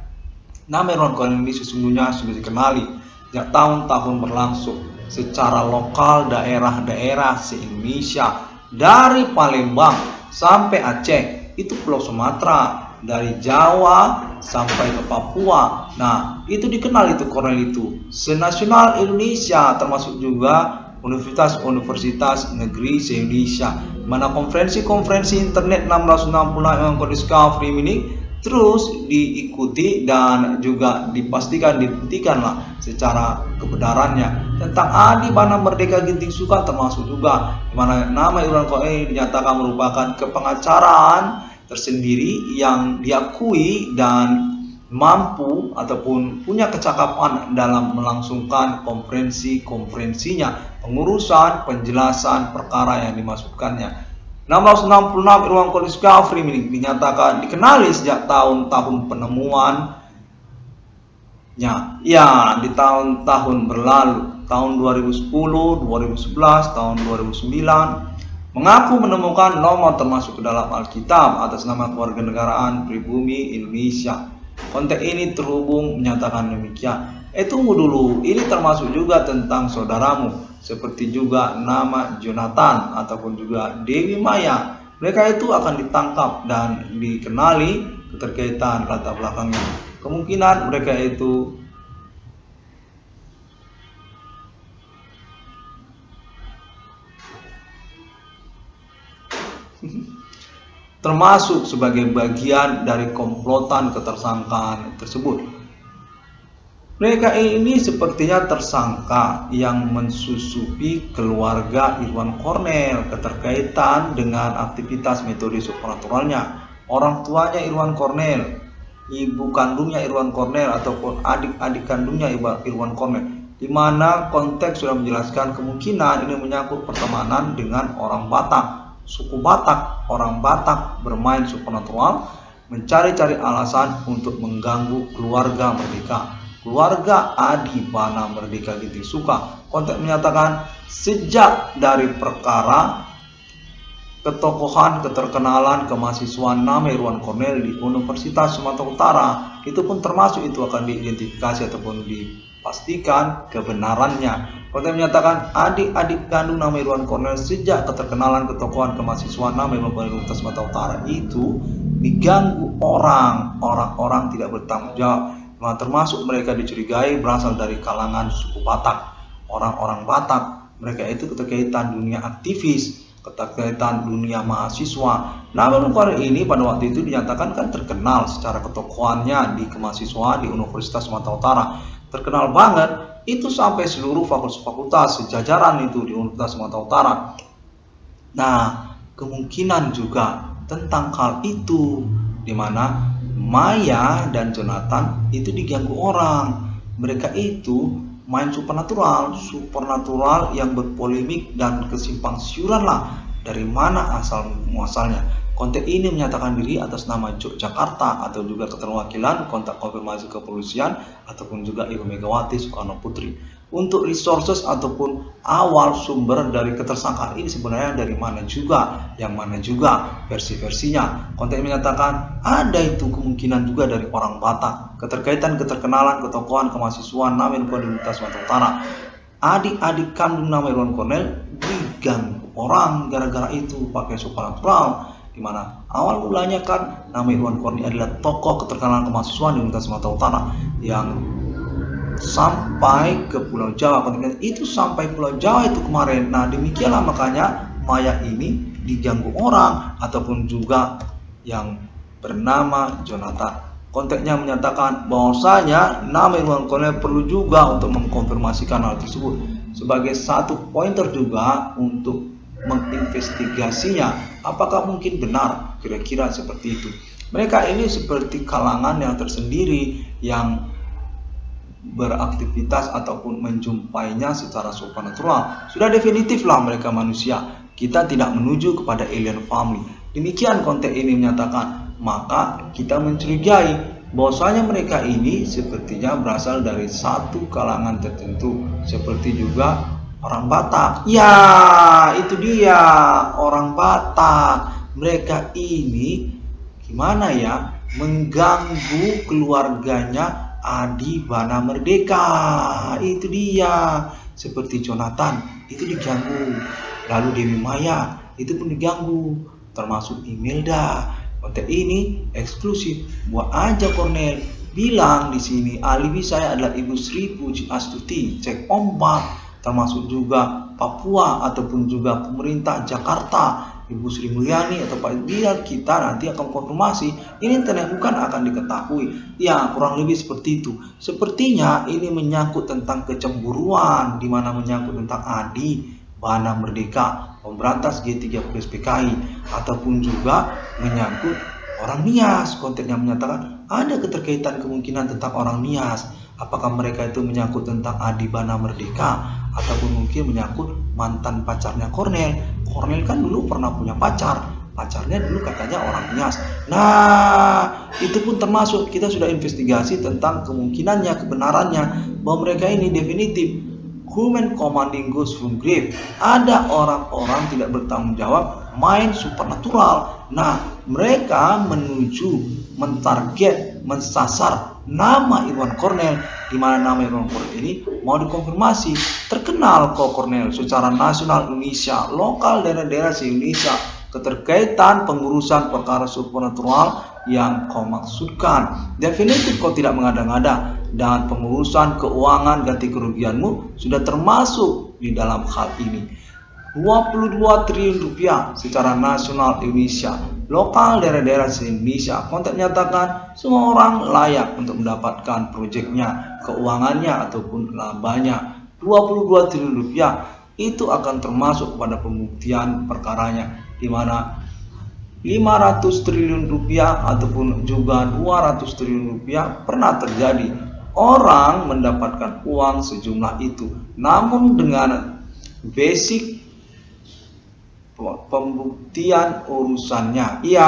nama Irwan Cornel ini sesungguhnya sudah dikenali sejak tahun-tahun berlangsung secara lokal daerah-daerah se-Indonesia, dari Palembang sampai Aceh, itu Pulau Sumatera, dari Jawa sampai ke Papua. Nah, itu dikenal itu Cornel itu senasional Indonesia, termasuk juga universitas-universitas negeri se-Indonesia, mana konferensi-konferensi internet 666 yang Discovery ini terus diikuti dan juga dipastikan, dibuktikanlah secara kebenarannya tentang Adi Bana Merdeka Ginting Suka, termasuk juga di mana nama Irwan Cornel dinyatakan merupakan kepengacaraan tersendiri yang diakui dan mampu ataupun punya kecakapan dalam melangsungkan konferensinya, pengurusan, penjelasan perkara yang dimaksudkannya. 666 Irwan Cornel Discovery ini dinyatakan dikenali sejak tahun-tahun penemuannya, ya di tahun-tahun berlalu, tahun 2010, 2011, tahun 2009, mengaku menemukan nomor termasuk ke dalam Alkitab atas nama kewarganegaraan pribumi Indonesia. Konteks ini terhubung menyatakan demikian. Tunggu dulu, ini termasuk juga tentang saudaramu, seperti juga nama Jonathan ataupun juga Dewi Maya. Mereka itu akan ditangkap dan dikenali keterkaitan latar belakangnya. Kemungkinan mereka itu termasuk sebagai bagian dari komplotan ketersangkaan tersebut. Mereka ini sepertinya tersangka yang mensusupi keluarga Irwan Cornel keterkaitan dengan aktivitas metode supernaturalnya. Orang tuanya Irwan Cornel, ibu kandungnya Irwan Cornel ataupun adik-adik kandungnya Irwan Cornel, di mana konteks sudah menjelaskan kemungkinan ini menyangkut pertemanan dengan orang Batak, suku Batak. Orang Batak bermain supernatural, mencari-cari alasan untuk mengganggu keluarga Merdeka, keluarga Adi Bana Merdeka Ginting Suka. Konteks menyatakan sejak dari perkara ketokohan, keterkenalan, kemahasiswaan nama Irwan Cornel di Universitas Sumatera Utara, itu pun termasuk itu akan diidentifikasi ataupun dipastikan kebenarannya. Konteks menyatakan adik-adik kandung nama Irwan Cornel sejak keterkenalan, ketokohan, kemahasiswaan nama Irwan Cornel di Universitas Sumatera Utara itu diganggu orang-orang tidak bertanggung jawab. Termasuk mereka dicurigai berasal dari kalangan suku Batak, orang-orang Batak. Mereka itu keterkaitan dunia aktivis, keterkaitan dunia mahasiswa. Namun Kornel ini pada waktu itu dinyatakan kan terkenal secara ketokohannya di kemahasiswaan di Universitas Sumatera Utara. Terkenal banget, itu sampai seluruh fakultas-fakultas sejajaran itu di Universitas Sumatera Utara. Nah, kemungkinan juga tentang hal itu, di mana Maya dan Jonathan itu diganggu orang. Mereka itu main supernatural yang berpolemik dan kesimpang siuran lah. Dari mana asal muasalnya? Konten ini menyatakan diri atas nama Yogyakarta atau juga keterwakilan kontak konfirmasi kepolisian ataupun juga Ibu Megawati Soekarno Putri. Untuk resources ataupun awal sumber dari ketersangkaan ini sebenarnya dari mana juga, yang mana juga versi-versinya. Konten menyatakan ada itu kemungkinan juga dari orang Batak. Keterkenalan ketokohan kemahasiswaan nama Irwan Kornel di Sumatera Utara. Adik-adik kandung nama Irwan Kornel diganggu orang gara-gara itu pakai supernatural. Di mana awal mulanya kan nama Irwan Kornel adalah tokoh keterkenalan kemahasiswaan di Universitas Sumatera Utara yang sampai ke Pulau Jawa. Itu sampai Pulau Jawa itu kemarin. Nah, demikianlah makanya Maya ini diganggu orang ataupun juga yang bernama Jonathan. Konteksnya menyatakan bahwasanya nama Irwan Kornel perlu juga untuk mengkonfirmasikan hal tersebut sebagai satu pointer juga untuk menginvestigasinya apakah mungkin benar kira-kira seperti itu. Mereka ini seperti kalangan yang tersendiri yang beraktivitas ataupun menjumpainya secara supernatural. Sudah definitif lah mereka manusia. Kita tidak menuju kepada alien family. Demikian konteks ini menyatakan. Maka kita mencurigai bahwasanya mereka ini sepertinya berasal dari satu kalangan tertentu, seperti juga orang Batak. Ya, itu dia orang Batak. Mereka ini gimana ya, mengganggu keluarganya Adi Bana Merdeka. Itu dia. Seperti Jonathan itu diganggu, lalu Dewi Maya itu pun diganggu, termasuk Imelda. Konten ini eksklusif buat aja Kornel bilang di sini alibi saya adalah Ibu Sri Puji Astuti, cek ombak, termasuk juga Papua ataupun juga pemerintah Jakarta, Ibu Sri Mulyani atau Pak biar kita nanti akan konfirmasi ini internet bukan akan diketahui. Ya, kurang lebih seperti itu. Sepertinya ini menyangkut tentang kecemburuan, di mana menyangkut tentang Adi Bana Merdeka, pemberantas G30 PKI, ataupun juga menyangkut orang Nias. Konteksnya menyatakan ada keterkaitan kemungkinan tentang orang Nias. Apakah mereka itu menyangkut tentang Adi Bana Merdeka ataupun mungkin menyangkut mantan pacarnya Kornel. Kornel kan dulu pernah punya pacarnya dulu katanya orang Nias. Nah, itu pun termasuk kita sudah investigasi tentang kemungkinannya, kebenarannya bahwa mereka ini definitif human commanding ghost from grave. Ada orang-orang tidak bertanggung jawab main supernatural. Nah, mereka menuju mentarget, mensasar nama Irwan Kornel, di mana nama Irwan Kornel ini mau dikonfirmasi terkenal kok Kornel secara nasional Indonesia, lokal daerah-daerah se-Indonesia, keterkaitan pengurusan perkara supernatural yang kau maksudkan. Definitif kau tidak mengada-ngada, dan pengurusan keuangan ganti kerugianmu sudah termasuk di dalam hal ini. 22 triliun rupiah secara nasional Indonesia, lokal daerah-daerah se-Indonesia. Konteks menyatakan semua orang layak untuk mendapatkan proyeknya, keuangannya ataupun labanya. 22 triliun rupiah itu akan termasuk pada pembuktian perkaranya, di mana 500 triliun rupiah ataupun juga 200 triliun rupiah pernah terjadi. Orang mendapatkan uang sejumlah itu, namun dengan basic pembuktian urusannya. Ya,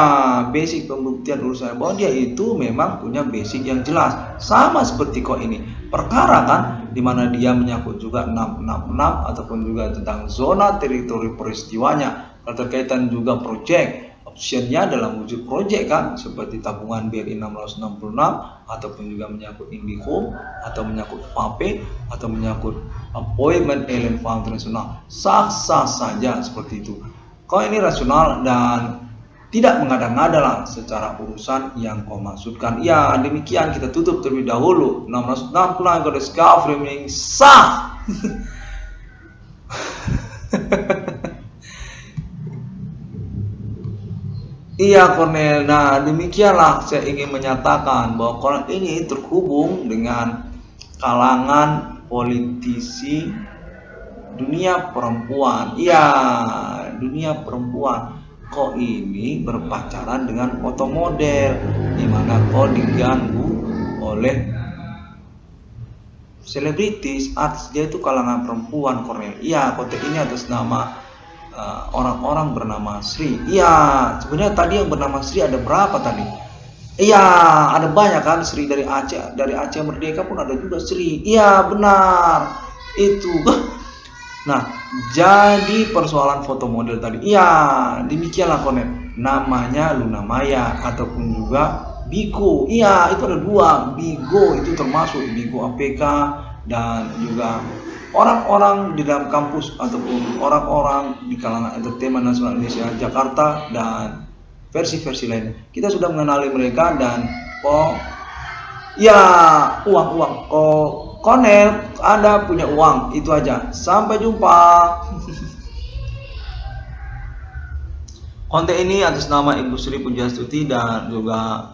basic pembuktian urusannya bahwa dia itu memang punya basic yang jelas. Sama seperti kok ini perkara kan, dimana dia menyangkut juga 666 ataupun juga tentang zona teritori peristiwanya, keterkaitan juga proyek. Optionnya dalam wujud proyek kan, seperti tabungan BRI 666 ataupun juga menyangkut Indihome atau menyangkut FAPE atau menyangkut appointment alien fund internasional. Sah-sah saja seperti itu. Kalau ini rasional dan tidak mengada-ngada lah secara urusan yang kau maksudkan. Ya, demikian kita tutup terlebih dahulu. 666 Goddess Framing sah. Iya Cornel, nah demikianlah saya ingin menyatakan bahwa Cornel ini terhubung dengan kalangan politisi dunia perempuan. Iya, dunia perempuan. Kok ini berpacaran dengan foto model, di mana kok diganggu oleh selebritis, artis, dia itu kalangan perempuan Cornel. Iya, konten ini atas nama orang-orang bernama Sri. Iya, sebenarnya tadi yang bernama Sri ada berapa tadi? Iya, ada banyak kan, Sri dari Aceh Merdeka pun ada juga Sri. Iya, benar. Itu. Nah, jadi persoalan foto model tadi. Iya, demikianlah Konet. Namanya Luna Maya ataupun juga Bigo. Iya, itu ada dua. Bigo itu termasuk Bigo APK dan juga orang-orang di dalam kampus ataupun orang-orang di kalangan entertainment nasional Indonesia Jakarta dan versi-versi lain. Kita sudah mengenali mereka dan ya uang. Konel Anda punya uang, itu aja. Sampai jumpa. Konten ini atas nama Ibu Sri Pujastuti dan juga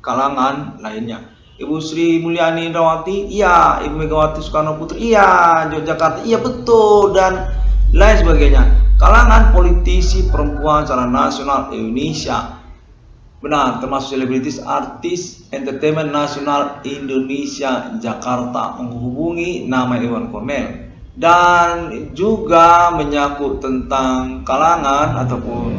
kalangan lainnya. Ibu Sri Mulyani Indrawati, iya. Ibu Megawati Soekarno Putri, iya. Yogyakarta, iya betul, dan lain sebagainya. Kalangan politisi perempuan secara nasional Indonesia. Benar, termasuk selebritis, artis, entertainment nasional Indonesia Jakarta menghubungi nama Iwan Cornel, dan juga menyangkut tentang kalangan ataupun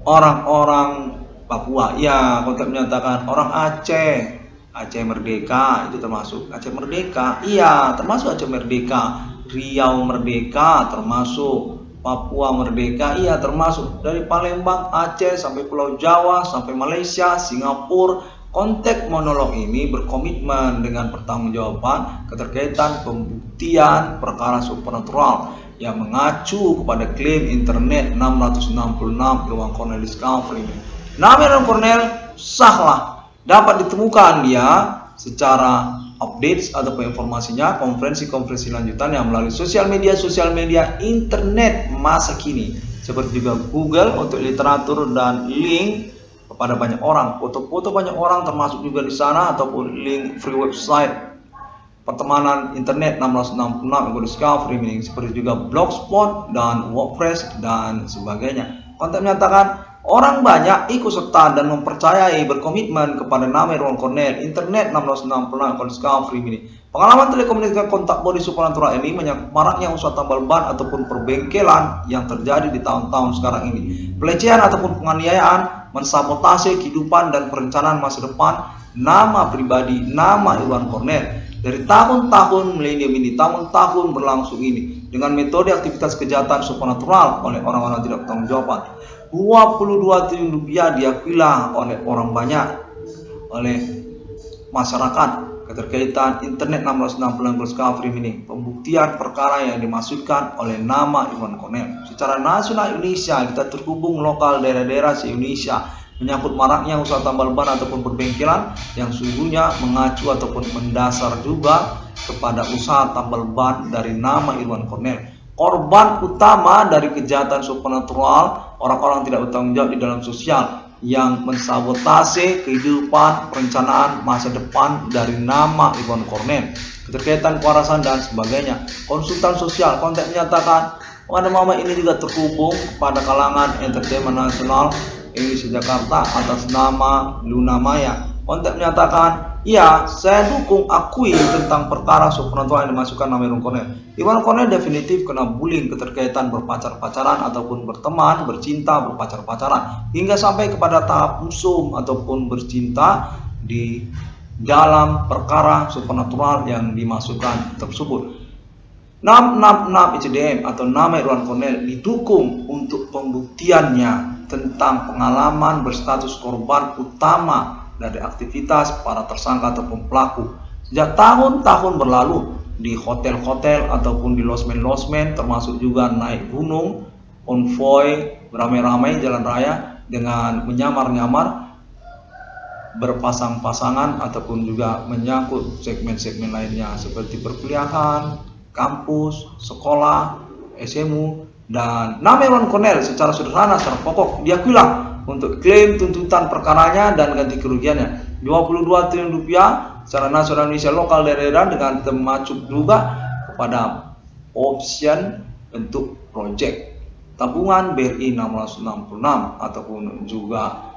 orang-orang Papua. Ya, kontak menyatakan orang Aceh Merdeka itu termasuk Aceh Merdeka. Iya, termasuk Aceh Merdeka. Riau Merdeka termasuk. Papua Merdeka, iya termasuk. Dari Palembang, Aceh, sampai Pulau Jawa, sampai Malaysia, Singapura. Konteks monolog ini berkomitmen dengan pertanggungjawaban keterkaitan pembuktian perkara supernatural yang mengacu kepada klaim internet 666 Iwan Cornel Discovery. Nama Iwan Cornel sahlah, dapat ditemukan dia secara updates atau informasinya konferensi lanjutan yang melalui sosial media internet masa kini, seperti juga Google untuk literatur dan link kepada banyak orang, foto-foto banyak orang termasuk juga di sana, ataupun link free website pertemanan internet 666 Discovery, seperti juga Blogspot dan WordPress dan sebagainya. Konten menyatakan orang banyak ikut serta dan mempercayai berkomitmen kepada nama Iwan Cornel internet 666 Discovery ini. Pengalaman telekomunikasi kontak body supernatural ini menyangkut maraknya usaha tambal ban ataupun perbengkelan yang terjadi di tahun-tahun sekarang ini. Pelecehan ataupun penganiayaan, mensabotase kehidupan dan perencanaan masa depan nama pribadi nama Iwan Cornel. Dari tahun-tahun milenium ini, tahun-tahun berlangsung ini, dengan metode aktivitas kejahatan supernatural oleh orang-orang tidak bertanggung jawab, 22 triliun rupiah diakuilah oleh orang banyak, oleh masyarakat keterkaitan internet 666 Discovery ini. Pembuktian perkara yang dimaksudkan oleh nama Iwan Cornel. Secara nasional Indonesia, kita terhubung lokal daerah-daerah se-Indonesia menyangkut maraknya usaha tambal ban ataupun perbengkelan yang sungguhnya mengacu ataupun mendasar juga kepada usaha tambal ban dari nama Iwan Cornel. Korban utama dari kejahatan supernatural, orang-orang tidak bertanggung jawab di dalam sosial yang mensabotase kehidupan perencanaan masa depan dari nama Iwan Cornel, keterkaitan kewarasan dan sebagainya. Konsultan sosial konten menyatakan pada mama ini juga terhubung pada kalangan entertainment nasional Indonesia Jakarta atas nama Luna Maya. Konten menyatakan, ya, saya dukung akui tentang perkara supernatural yang dimasukkan nama Iwan Cornel. Iwan Cornel definitif kena bullying keterkaitan berpacar-pacaran ataupun berteman, bercinta, berpacar-pacaran, hingga sampai kepada tahap musuh ataupun bercinta di dalam perkara supernatural yang dimasukkan tersebut. 666 ICDM atau nama Iwan Cornel didukung untuk pembuktiannya tentang pengalaman berstatus korban utama dari aktivitas para tersangka ataupun pelaku sejak tahun-tahun berlalu di hotel-hotel ataupun di losmen-losmen, termasuk juga naik gunung, konvoy beramai-ramai jalan raya dengan menyamar-nyamar berpasang-pasangan ataupun juga menyangkut segmen-segmen lainnya seperti perkuliahan, kampus, sekolah, SMU, Dan nama Irwan Cornel secara sederhana, secara pokok diakuilah untuk klaim tuntutan perkaranya dan ganti kerugiannya 22 triliun rupiah secara nasional Indonesia lokal daerah dengan termasuk juga kepada option untuk proyek tabungan BRI 666 ataupun juga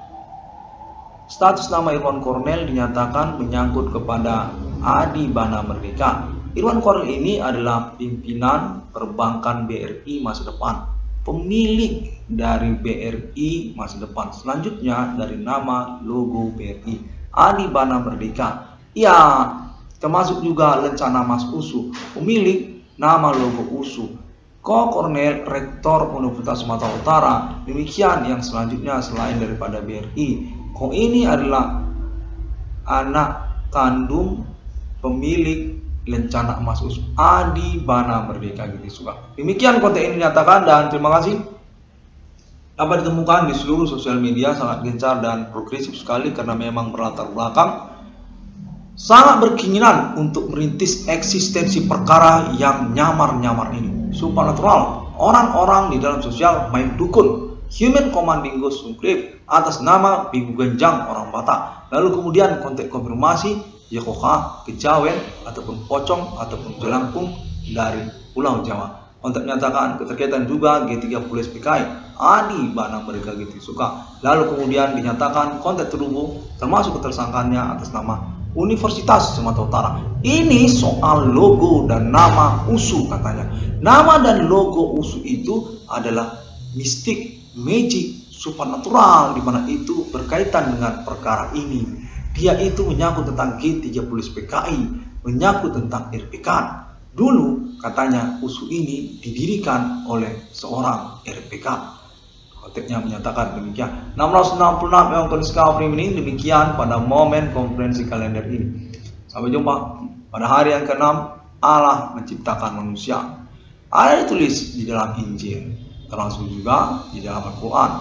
status nama Irwan Cornel dinyatakan menyangkut kepada Adi Bana Merdeka. Irwan Cornel ini adalah pimpinan perbankan BRI masa depan, pemilik dari BRI masa depan. Selanjutnya dari nama logo BRI, Adi Bana Merdeka. Ya, termasuk juga Lencana Mas USU, pemilik nama logo USU. Ko Cornel, Rektor Universitas Sumatera Utara. Demikian yang selanjutnya selain daripada BRI. Ko ini adalah anak kandung pemilik Lencana Emas USU, Adi Bana Merdeka gitu suka. Demikian konten ini dinyatakan dan terima kasih. Dapat ditemukan di seluruh sosial media, sangat gencar dan progresif sekali karena memang berlatar belakang sangat berkeinginan untuk merintis eksistensi perkara yang nyamar-nyamar ini. Supernatural, orang-orang di dalam sosial main dukun, human commanding ghost sungkrip atas nama Bigu Genjang orang Batak. Lalu kemudian konten konfirmasi Yakoha, Kejawen, ataupun Pocong, ataupun Jelangkung dari Pulau Jawa. Untuk menyatakan keterkaitan juga G30 SPKI, Adi Bana Merdeka gitu suka. Lalu kemudian dinyatakan konten terhubung termasuk ketersangkaannya atas nama Universitas Sumatera Utara. Ini soal logo dan nama USU katanya. Nama dan logo USU itu adalah mistik, magic, supernatural, di mana itu berkaitan dengan perkara ini. Dia itu menyangkut tentang G30 SPKI, menyangkut tentang RPK. Dulu katanya USU ini didirikan oleh seorang RPK. Konteksnya menyatakan demikian. 666 yang discovery ini demikian pada momen konferensi kalender ini. Sampai jumpa pada hari yang ke-6. Allah menciptakan manusia. Ada ditulis di dalam Injil, termasuk juga di dalam Al-Quran.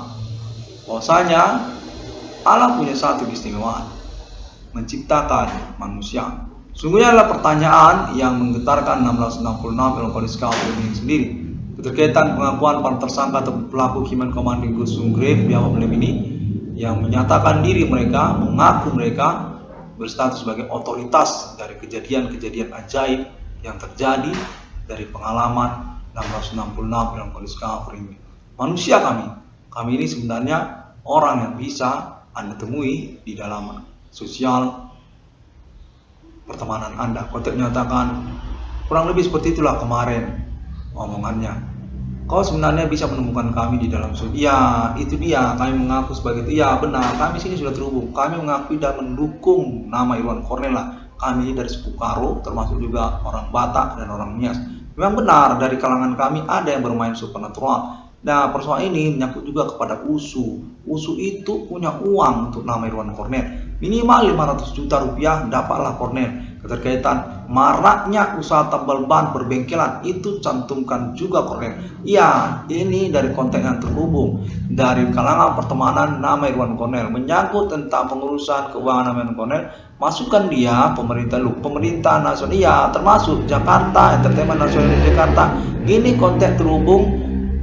Bahwasanya Allah punya satu keistimewaan, menciptakan manusia. Sungguhnya adalah pertanyaan yang menggetarkan 666 Ilmu Discovery ini sendiri. Keterkaitan pengakuan para tersangka atau pelaku human commanding ghost sunggrave di awal film ini yang menyatakan diri mereka, mengaku mereka berstatus sebagai otoritas dari kejadian-kejadian ajaib yang terjadi dari pengalaman 666 Ilmu Discovery ini. Manusia kami ini sebenarnya orang yang bisa Anda temui di dalam sosial pertemanan Anda. Konteks menyatakan kurang lebih seperti itulah kemarin omongannya. Kau sebenarnya bisa menemukan kami di dalam sosial. Ya, itu dia. Kami mengaku sebagai itu. Ya, benar. Kami sini sudah terhubung. Kami mengakui dan mendukung nama Irwan Cornel. Kami dari suku Karo, termasuk juga orang Batak dan orang Nias. Memang benar dari kalangan kami ada yang bermain supernatural. Nah, persoalan ini menyangkut juga kepada USU. USU itu punya uang untuk nama Irwan Cornel. Minimal 500 juta rupiah dapatlah Cornel. Keterkaitan maraknya usaha tambal ban berbengkelan itu cantumkan juga Cornel. Ya, ini dari konteks yang terhubung dari kalangan pertemanan nama Irwan Cornel menyangkut tentang pengurusan keuangan nama Irwan Cornel. Masukkan dia pemerintah nasional, ya termasuk Jakarta, Entertainment Nasional Jakarta. Ini konteks terhubung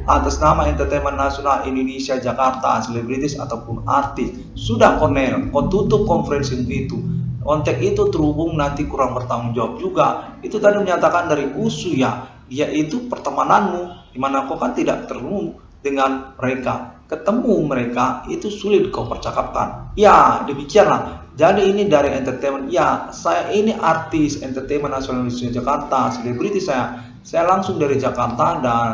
atas nama Entertainment Nasional Indonesia Jakarta, selebritis ataupun artis. Sudah Cornel, kau tutup konferensi itu. Konteks itu terhubung nanti kurang bertanggung jawab juga. Itu tadi menyatakan dari USU ya, dia itu pertemananmu, dimana kau kan tidak terhubung dengan mereka. Ketemu mereka itu sulit kau percakapkan. Ya demikianlah. Jadi ini dari entertainment. Ya saya ini artis Entertainment Nasional Indonesia Jakarta, selebritis saya langsung dari Jakarta dan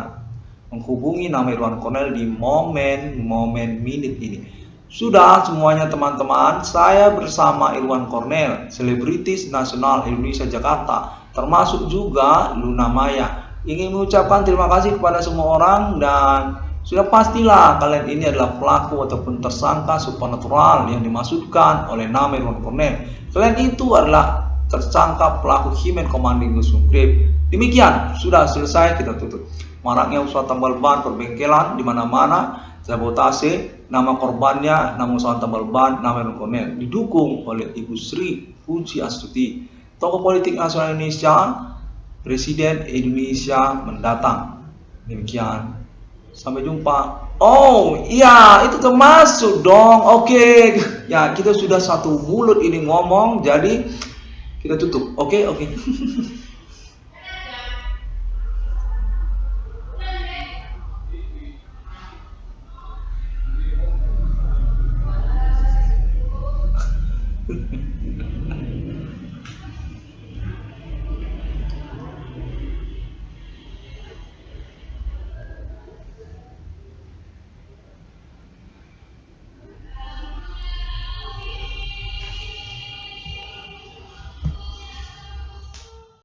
menghubungi nama Irwan Cornel di momen minute ini. Sudah semuanya teman-teman, saya bersama Irwan Cornel, selebritis nasional Indonesia Jakarta, termasuk juga Luna Maya. Ingin mengucapkan terima kasih kepada semua orang dan sudah pastilah kalian ini adalah pelaku ataupun tersangka supernatural yang dimaksudkan oleh nama Irwan Cornel. Kalian itu adalah tersangka pelaku human commanding ghost sunggrave. Demikian, sudah selesai, kita tutup. Maraknya usaha tambal ban perbengkelan di mana-mana, sabotase, nama korbannya, nama usaha tambal ban, nama Irwan Cornel, didukung oleh Ibu Sri Puji Astuti, tokoh politik nasional Indonesia, Presiden Indonesia mendatang. Demikian. Sampai jumpa. Oh iya, itu termasuk dong. Oke. Ya, kita sudah satu mulut ini ngomong, jadi kita tutup. Oke.